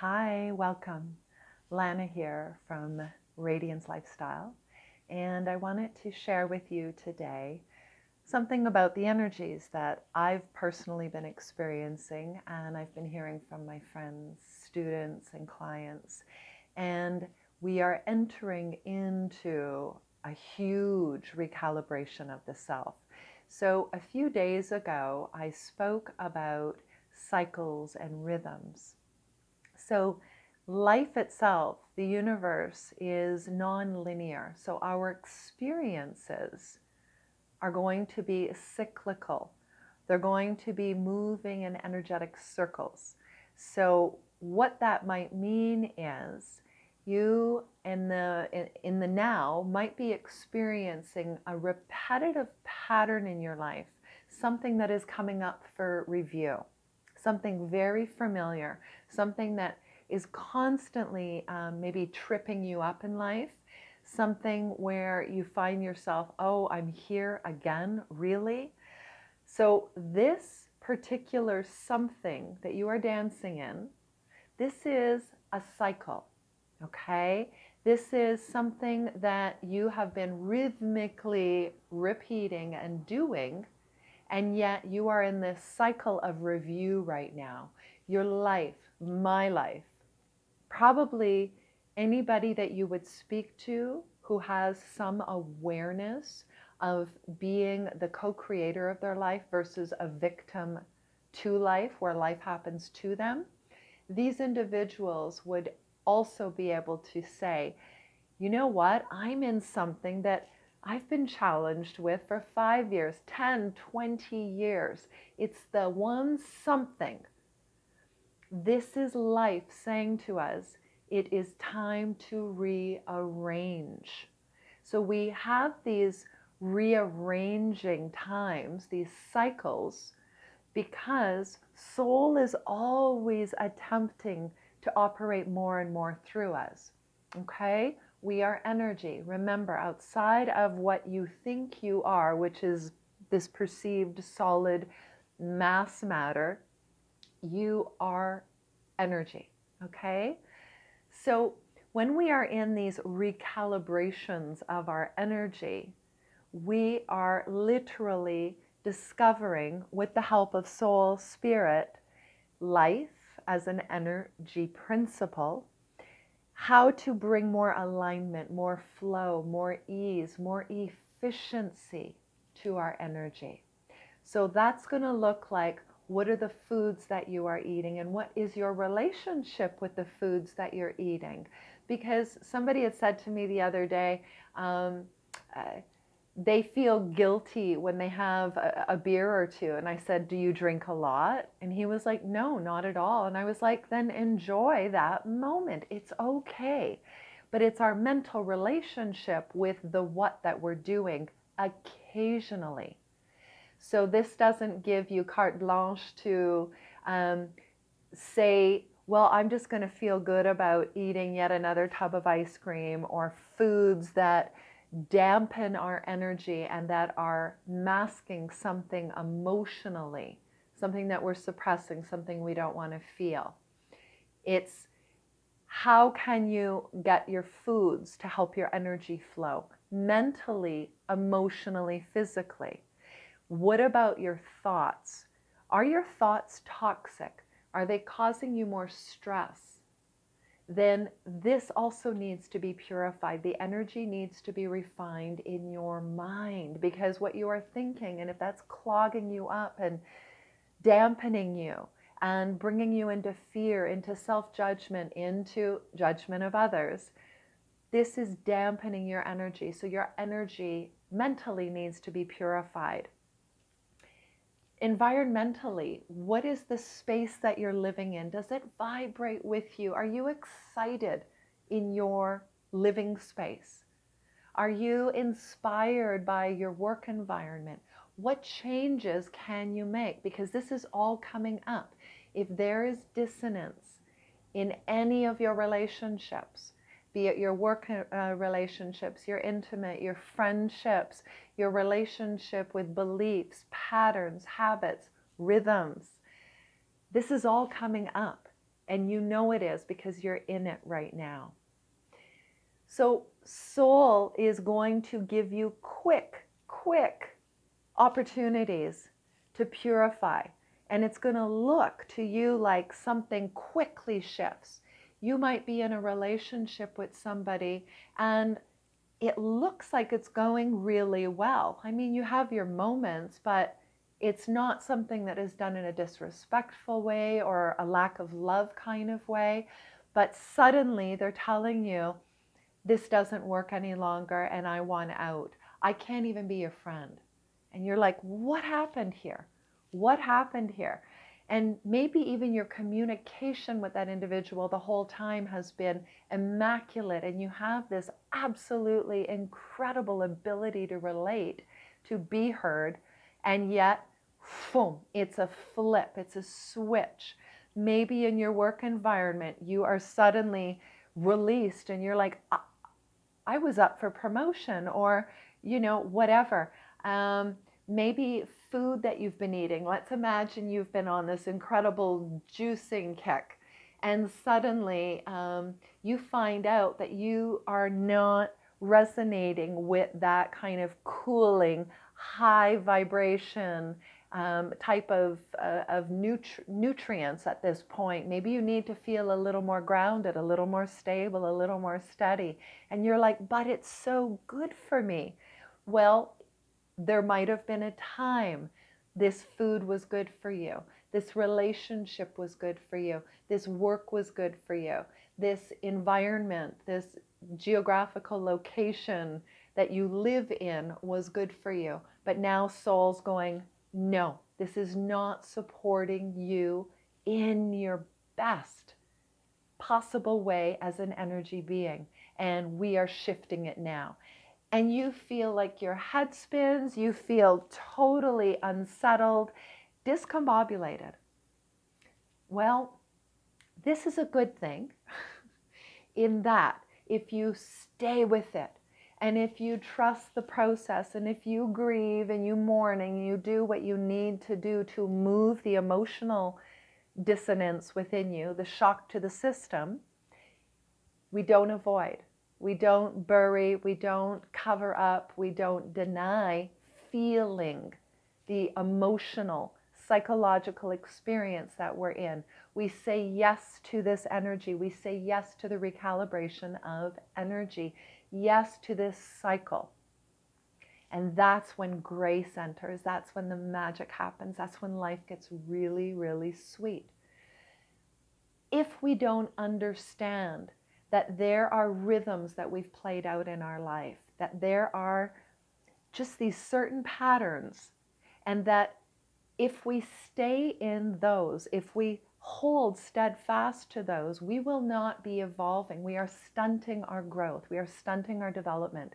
Hi, welcome. Lana here from Radiance Lifestyle, and I wanted to share with you today something about the energies that I've personally been experiencing and I've been hearing from my friends, students, and clients. And we are entering into a huge recalibration of the self. So, a few days ago, I spoke about cycles and rhythms. So, life itself, the universe, is non-linear. So, our experiences are going to be cyclical. They're going to be moving in energetic circles. So, what that might mean is you in the now might be experiencing a repetitive pattern in your life, something that is coming up for review, something very familiar, something that is constantly maybe tripping you up in life, something where you find yourself, oh, I'm here again, really? So this particular something that you are dancing in, this is a cycle, okay? This is something that you have been rhythmically repeating and doing, and yet you are in this cycle of review right now. Your life, my life, probably anybody that you would speak to who has some awareness of being the co-creator of their life versus a victim to life, where life happens to them, these individuals would also be able to say, you know what, I'm in something that I've been challenged with for 5 years, 10, 20 years. It's the one something. This is life saying to us, it is time to rearrange. So we have these rearranging times, these cycles, because soul is always attempting to operate more and more through us. Okay? We are energy. Remember, outside of what you think you are, which is this perceived solid mass matter, you are energy. Okay? So when we are in these recalibrations of our energy, we are literally discovering, with the help of soul, spirit, life as an energy principle, how to bring more alignment, more flow, more ease, more efficiency to our energy. So that's going to look like, what are the foods that you are eating, and what is your relationship with the foods that you're eating? Because somebody had said to me the other day, they feel guilty when they have a beer or two. And I said, do you drink a lot? And he was like, no, not at all. And I was like, then enjoy that moment. It's okay. But it's our mental relationship with the what that we're doing occasionally. So this doesn't give you carte blanche to say, well, I'm just going to feel good about eating yet another tub of ice cream, or foods that dampen our energy and that are masking something emotionally, something that we're suppressing, something we don't want to feel. It's how can you get your foods to help your energy flow mentally, emotionally, physically? What about your thoughts? Are your thoughts toxic? Are they causing you more stress? Then this also needs to be purified. The energy needs to be refined in your mind, because what you are thinking, and if that's clogging you up and dampening you and bringing you into fear, into self-judgment, into judgment of others, this is dampening your energy. So your energy mentally needs to be purified. Environmentally, what is the space that you're living in? Does it vibrate with you? Are you excited in your living space? Are you inspired by your work environment? What changes can you make? Because this is all coming up. If there is dissonance in any of your relationships, be it your work relationships, your intimate, your friendships, your relationship with beliefs, patterns, habits, rhythms, this is all coming up. And you know it is because you're in it right now. So soul is going to give you quick opportunities to purify. And it's going to look to you like something quickly shifts. You might be in a relationship with somebody and it looks like it's going really well. I mean, you have your moments, but it's not something that is done in a disrespectful way or a lack of love kind of way. But suddenly they're telling you, this doesn't work any longer and I want out. I can't even be your friend. And you're like, what happened here? What happened here? And maybe even your communication with that individual the whole time has been immaculate, and you have this absolutely incredible ability to relate, to be heard, and yet, boom, it's a flip, it's a switch. Maybe in your work environment, you are suddenly released and you're like, I was up for promotion, or, whatever. Maybe food that you've been eating. Let's imagine you've been on this incredible juicing kick, and suddenly you find out that you are not resonating with that kind of cooling, high vibration type of nutrients at this point. Maybe you need to feel a little more grounded, a little more stable, a little more steady. And you're like, but it's so good for me. Well, there might have been a time this food was good for you. This relationship was good for you. This work was good for you. This environment, this geographical location that you live in was good for you. But now soul's going, no, this is not supporting you in your best possible way as an energy being. And we are shifting it now. And you feel like your head spins, you feel totally unsettled, discombobulated. Well, this is a good thing in that if you stay with it, and if you trust the process, and if you grieve and you mourn and you do what you need to do to move the emotional dissonance within you, the shock to the system, we don't avoid. We don't bury, we don't cover up, we don't deny feeling the emotional, psychological experience that we're in. We say yes to this energy. We say yes to the recalibration of energy. Yes to this cycle. And that's when grace enters. That's when the magic happens. That's when life gets really, really sweet. If we don't understand that there are rhythms that we've played out in our life, that there are just these certain patterns, and that if we stay in those, if we hold steadfast to those, we will not be evolving. We are stunting our growth. We are stunting our development.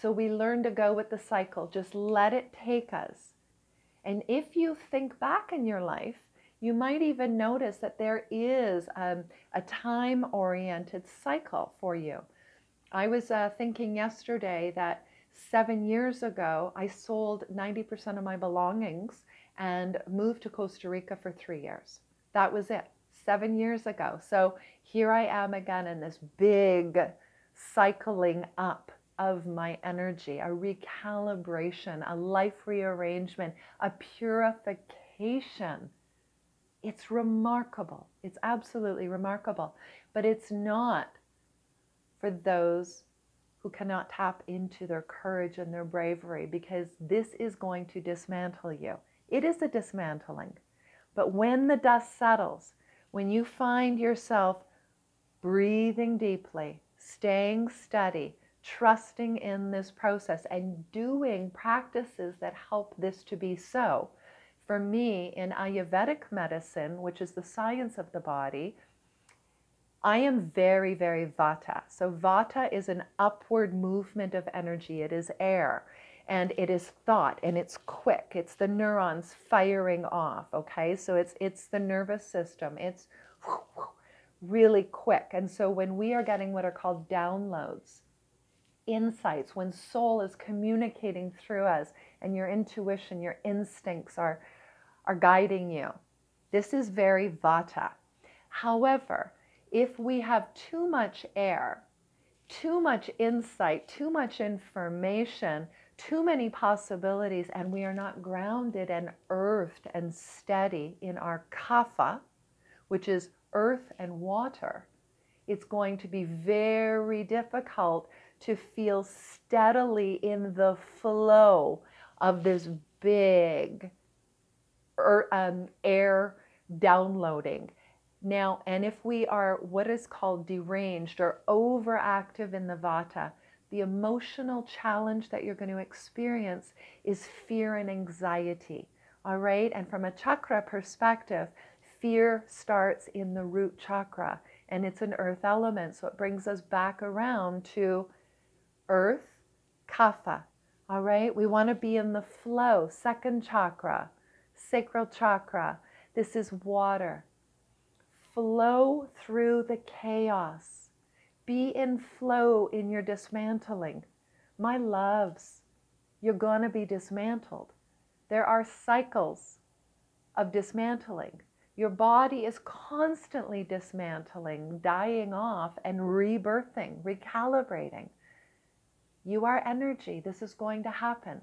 So we learn to go with the cycle. Just let it take us. And if you think back in your life, you might even notice that there is a time-oriented cycle for you. I was thinking yesterday that 7 years ago, I sold 90% of my belongings and moved to Costa Rica for 3 years. That was it, 7 years ago. So here I am again in this big cycling up of my energy, a recalibration, a life rearrangement, a purification. It's remarkable. It's absolutely remarkable. But it's not for those who cannot tap into their courage and their bravery, because this is going to dismantle you. It is a dismantling. But when the dust settles, when you find yourself breathing deeply, staying steady, trusting in this process, and doing practices that help this to be so. For me, in Ayurvedic medicine, which is the science of the body, I am very, very vata. So vata is an upward movement of energy. It is air, and it is thought, and it's quick. It's the neurons firing off, okay? So it's the nervous system. It's really quick. And so when we are getting what are called downloads, insights, when soul is communicating through us and your intuition, your instincts are guiding you, this is very vata. However, if we have too much air, too much insight, too much information, too many possibilities, and we are not grounded and earthed and steady in our kapha, which is earth and water, it's going to be very difficult to feel steadily in the flow of this big air downloading. Now, and if we are what is called deranged or overactive in the vata, the emotional challenge that you're going to experience is fear and anxiety. All right? And from a chakra perspective, fear starts in the root chakra, and it's an earth element. So it brings us back around to earth, kapha. All right? We want to be in the flow, second chakra, sacral chakra. This is water. Flow through the chaos. Be in flow in your dismantling. My loves, you're going to be dismantled. There are cycles of dismantling. Your body is constantly dismantling, dying off, and rebirthing, recalibrating. You are energy. This is going to happen.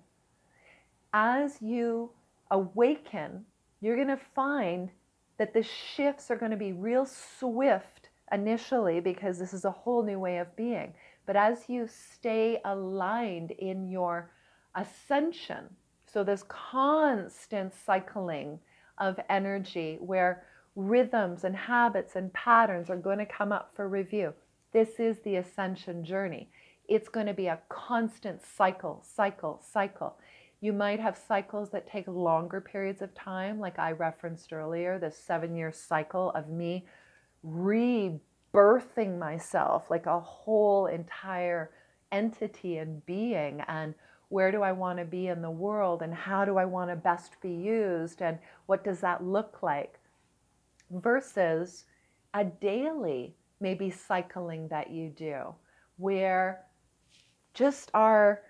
As you awaken, you're going to find that the shifts are going to be real swift initially because this is a whole new way of being. But as you stay aligned in your ascension, so this constant cycling of energy where rhythms and habits and patterns are going to come up for review. This is the ascension journey. It's going to be a constant cycle, cycle, cycle. You might have cycles that take longer periods of time, like I referenced earlier, this 7-year cycle of me rebirthing myself like a whole entire entity and being, and where do I want to be in the world, and how do I want to best be used, and what does that look like? Versus a daily maybe cycling that you do, where just our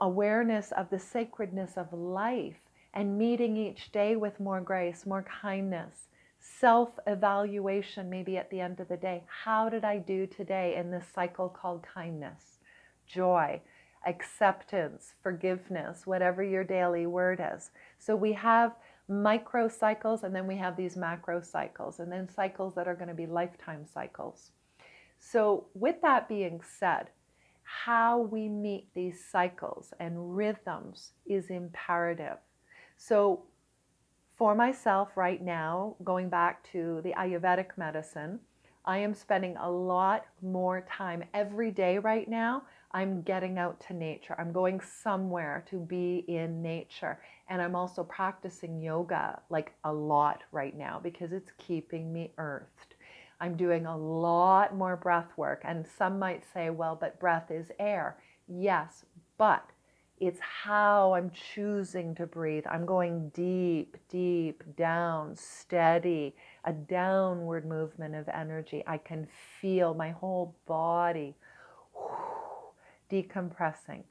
awareness of the sacredness of life and meeting each day with more grace, more kindness, self-evaluation maybe at the end of the day. How did I do today in this cycle called kindness, joy, acceptance, forgiveness, whatever your daily word is. So we have micro cycles, and then we have these macro cycles, and then cycles that are going to be lifetime cycles. So with that being said, how we meet these cycles and rhythms is imperative. So for myself right now, going back to the Ayurvedic medicine, I am spending a lot more time every day right now. I'm getting out to nature. I'm going somewhere to be in nature. And I'm also practicing yoga like a lot right now because it's keeping me earthed. I'm doing a lot more breath work. And some might say, well, but breath is air. Yes, but it's how I'm choosing to breathe. I'm going deep, deep down, steady, a downward movement of energy. I can feel my whole body decompressing,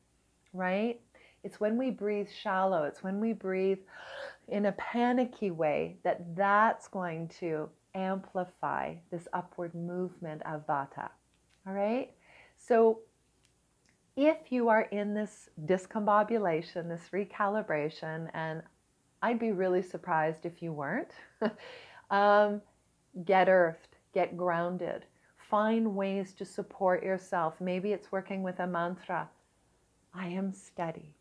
right? It's when we breathe shallow, it's when we breathe in a panicky way that's going to amplify this upward movement of vata. All right? So if you are in this discombobulation, this recalibration, and I'd be really surprised if you weren't, get earthed, get grounded, find ways to support yourself. Maybe it's working with a mantra. I am steady.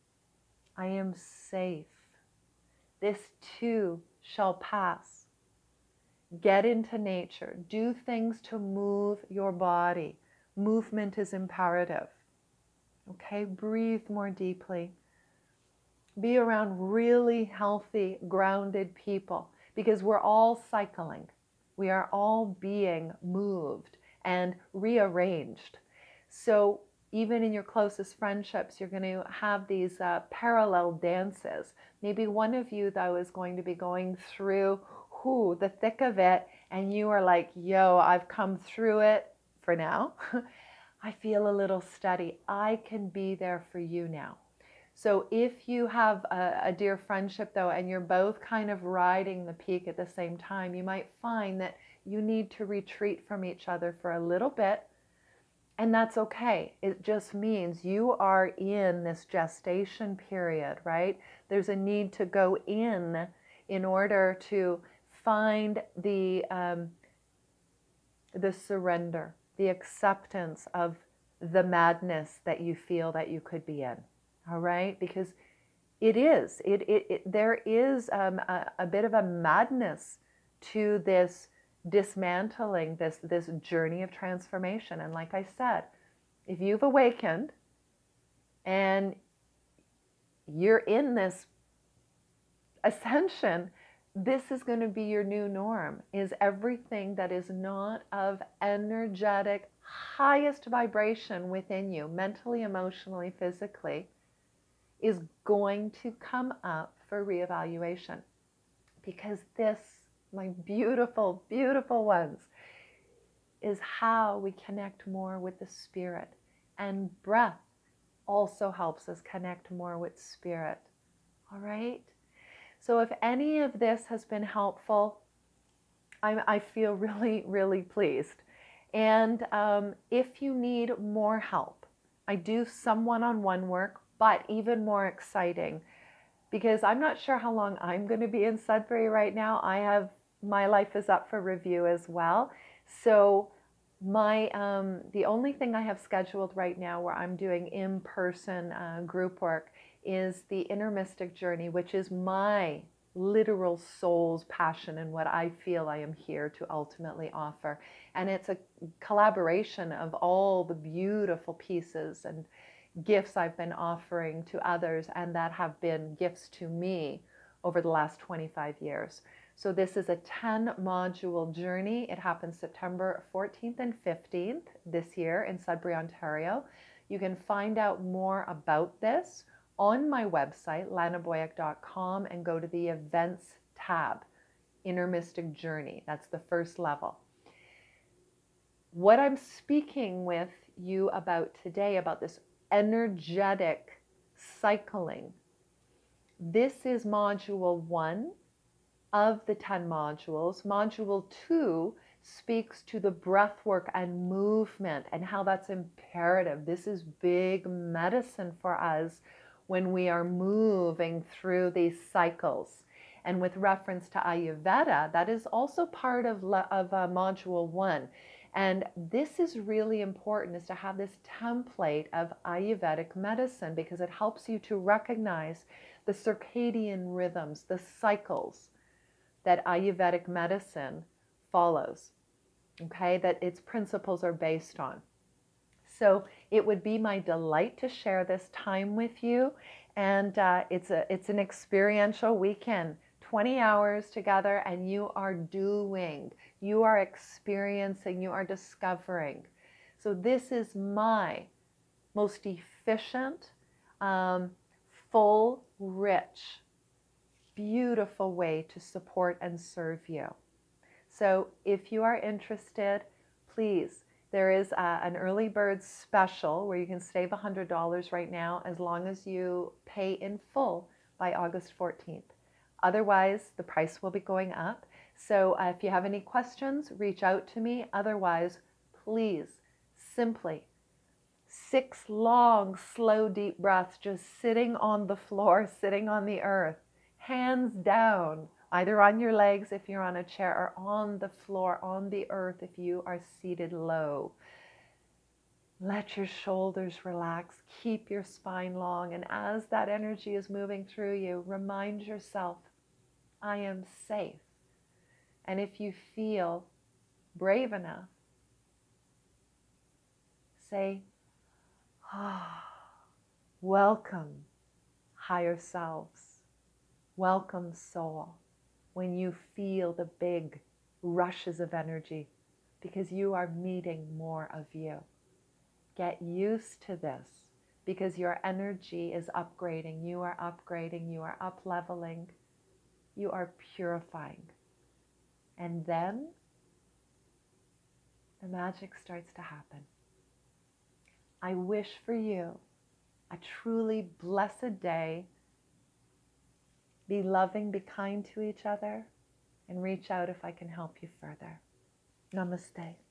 I am safe. This too shall pass. Get into nature. Do things to move your body. Movement is imperative. Okay, breathe more deeply. Be around really healthy, grounded people because we're all cycling. We are all being moved and rearranged. So even in your closest friendships, you're going to have these parallel dances. Maybe one of you, though, is going to be going through the thick of it, and you are like, yo, I've come through it for now. I feel a little steady. I can be there for you now. So if you have a dear friendship, though, and you're both kind of riding the peak at the same time, you might find that you need to retreat from each other for a little bit, and that's okay. It just means you are in this gestation period, right? There's a need to go in order to find the surrender, the acceptance of the madness that you feel that you could be in, all right? Because there is a bit of a madness to this dismantling, this journey of transformation. And like I said, if you've awakened and you're in this ascension, this is going to be your new norm, is everything that is not of energetic, highest vibration within you, mentally, emotionally, physically, is going to come up for reevaluation. Because this, my beautiful, beautiful ones, is how we connect more with the spirit. And breath also helps us connect more with spirit. All right? So if any of this has been helpful, I feel really, really pleased. And if you need more help, I do some one-on-one work, but even more exciting, because I'm not sure how long I'm going to be in Sudbury right now. My life is up for review as well. So the only thing I have scheduled right now where I'm doing in-person group work is the Inner Mystic Journey, which is my literal soul's passion and what I feel I am here to ultimately offer. And it's a collaboration of all the beautiful pieces and gifts I've been offering to others and that have been gifts to me over the last 25 years. So this is a 10-module journey. It happens September 14th and 15th this year in Sudbury, Ontario. You can find out more about this on my website, lanaboyack.com, and go to the Events tab, Inner Mystic Journey. That's the first level. What I'm speaking with you about today, about this energetic cycling, this is module 1 of the 10 modules. Module 2 speaks to the breath work and movement and how that's imperative. This is big medicine for us when we are moving through these cycles. And with reference to Ayurveda, that is also part of module 1. And this is really important, is to have this template of Ayurvedic medicine, because it helps you to recognize the circadian rhythms, the cycles that Ayurvedic medicine follows, okay, that its principles are based on. So it would be my delight to share this time with you. And it's an experiential weekend, 20 hours together, and you are doing, you are experiencing, you are discovering. So this is my most efficient, full, rich, beautiful way to support and serve you. So if you are interested, please, there is an early bird special where you can save $100 right now as long as you pay in full by August 14th. Otherwise, the price will be going up. So if you have any questions, reach out to me. Otherwise, please, simply 6 long, slow, deep breaths, just sitting on the floor, sitting on the earth, hands down, either on your legs if you're on a chair, or on the floor, on the earth if you are seated low. Let your shoulders relax, keep your spine long, and as that energy is moving through you, remind yourself, I am safe. And if you feel brave enough, say, welcome, higher selves. Welcome, soul, when you feel the big rushes of energy, because you are meeting more of you. Get used to this, because your energy is upgrading. You are upgrading. You are up-leveling. You are purifying. And then the magic starts to happen. I wish for you a truly blessed day. Be loving, be kind to each other, and reach out if I can help you further. Namaste.